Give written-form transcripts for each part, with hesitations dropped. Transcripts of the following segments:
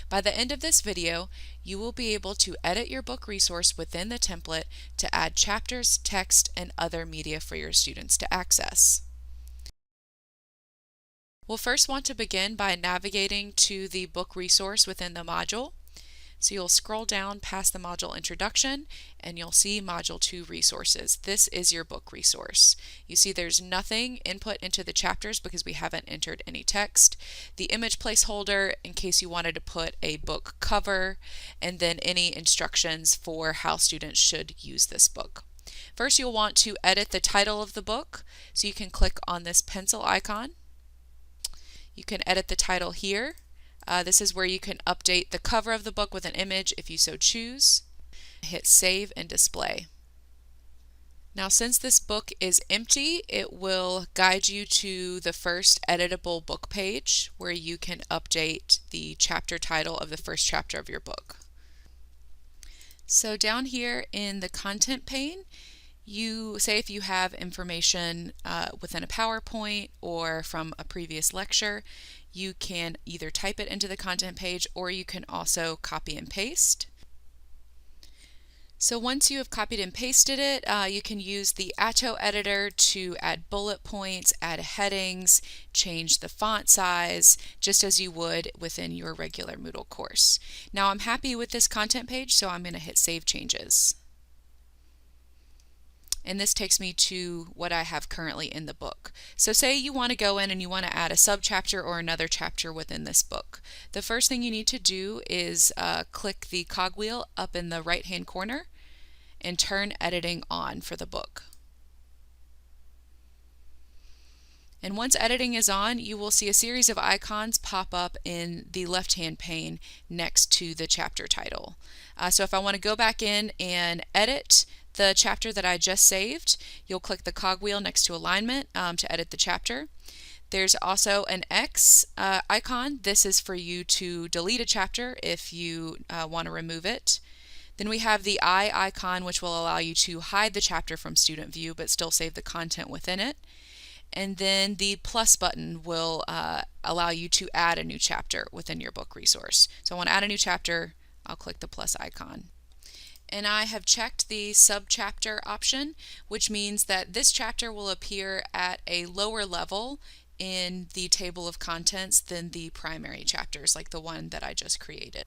By the end of this video, you will be able to edit your book resource within the template to add chapters, text, and other media for your students to access. We'll first want to begin by navigating to the book resource within the module. So you'll scroll down past the module introduction and you'll see module 2 resources. This is your book resource. You see there's nothing input into the chapters because we haven't entered any text. The image placeholder in case you wanted to put a book cover, and then any instructions for how students should use this book. First, you'll want to edit the title of the book, so you can click on this pencil icon. You can edit the title here. This is where you can update the cover of the book with an image if you so choose. Hit Save and Display. Now, since this book is empty, it will guide you to the first editable book page where you can update the chapter title of the first chapter of your book. So down here in the content pane, you say if you have information within a PowerPoint or from a previous lecture, you can either type it into the content page or you can also copy and paste. So once you have copied and pasted it, you can use the Atto editor to add bullet points, add headings, change the font size, just as you would within your regular Moodle course. Now I'm happy with this content page, so I'm going to hit Save Changes. And this takes me to what I have currently in the book. So say you want to go in and you want to add a subchapter or another chapter within this book. The first thing you need to do is click the cogwheel up in the right hand corner and turn editing on for the book. And once editing is on, you will see a series of icons pop up in the left hand pane next to the chapter title. So if I want to go back in and edit the chapter that I just saved, you'll click the cogwheel next to alignment to edit the chapter. There's also an X icon. This is for you to delete a chapter if you want to remove it. Then we have the I icon, which will allow you to hide the chapter from student view but still save the content within it. And then the plus button will allow you to add a new chapter within your book resource. So I want to add a new chapter, I'll click the plus icon. And I have checked the subchapter option, which means that this chapter will appear at a lower level in the table of contents than the primary chapters, like the one that I just created.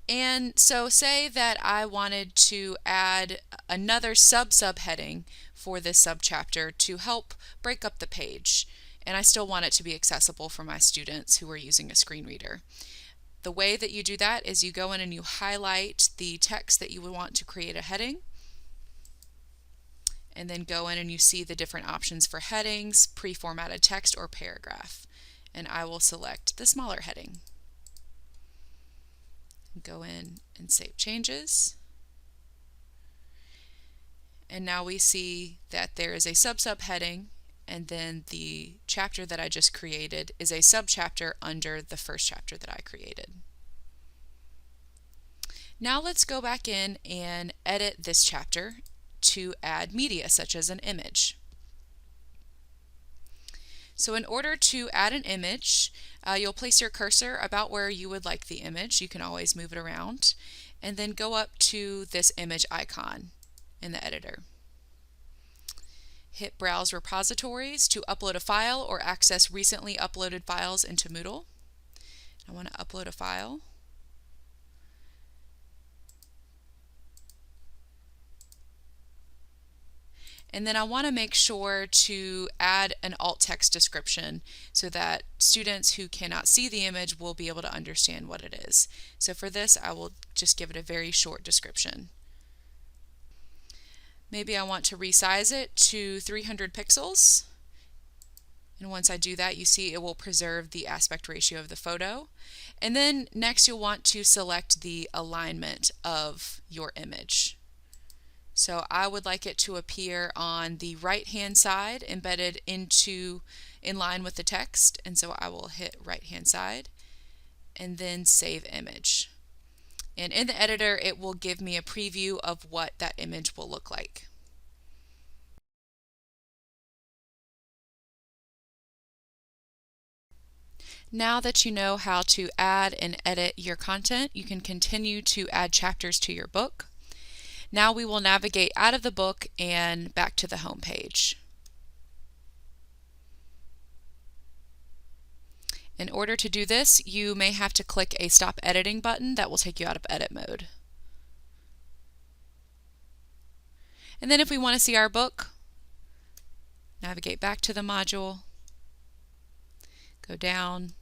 And so say that I wanted to add another subheading for this subchapter to help break up the page, and I still want it to be accessible for my students who are using a screen reader. The way that you do that is you go in and you highlight the text that you would want to create a heading, and then go in and you see the different options for headings, pre-formatted text, or paragraph. And I will select the smaller heading. Go in and save changes. And now we see that there is a subheading, and then the chapter that I just created is a subchapter under the first chapter that I created. Now let's go back in and edit this chapter to add media such as an image. So in order to add an image, you'll place your cursor about where you would like the image. You can always move it around, and then go up to this image icon in the editor. Hit Browse Repositories to upload a file or access recently uploaded files into Moodle. I want to upload a file. And then I want to make sure to add an alt text description so that students who cannot see the image will be able to understand what it is. So for this, I will just give it a very short description. Maybe I want to resize it to 300 pixels. And once I do that, you see it will preserve the aspect ratio of the photo. And then next you'll want to select the alignment of your image. So I would like it to appear on the right hand side, embedded in line with the text, and so I will hit right hand side and then save image. And in the editor it will give me a preview of what that image will look like. Now that you know how to add and edit your content, you can continue to add chapters to your book. Now we will navigate out of the book and back to the home page. In order to do this, you may have to click a Stop Editing button that will take you out of edit mode. And then if we want to see our book, navigate back to the module, go down.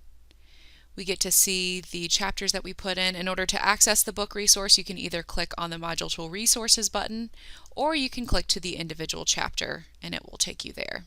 We get to see the chapters that we put in. In order to access the book resource, you can either click on the Module Tool Resources button, or you can click to the individual chapter and it will take you there.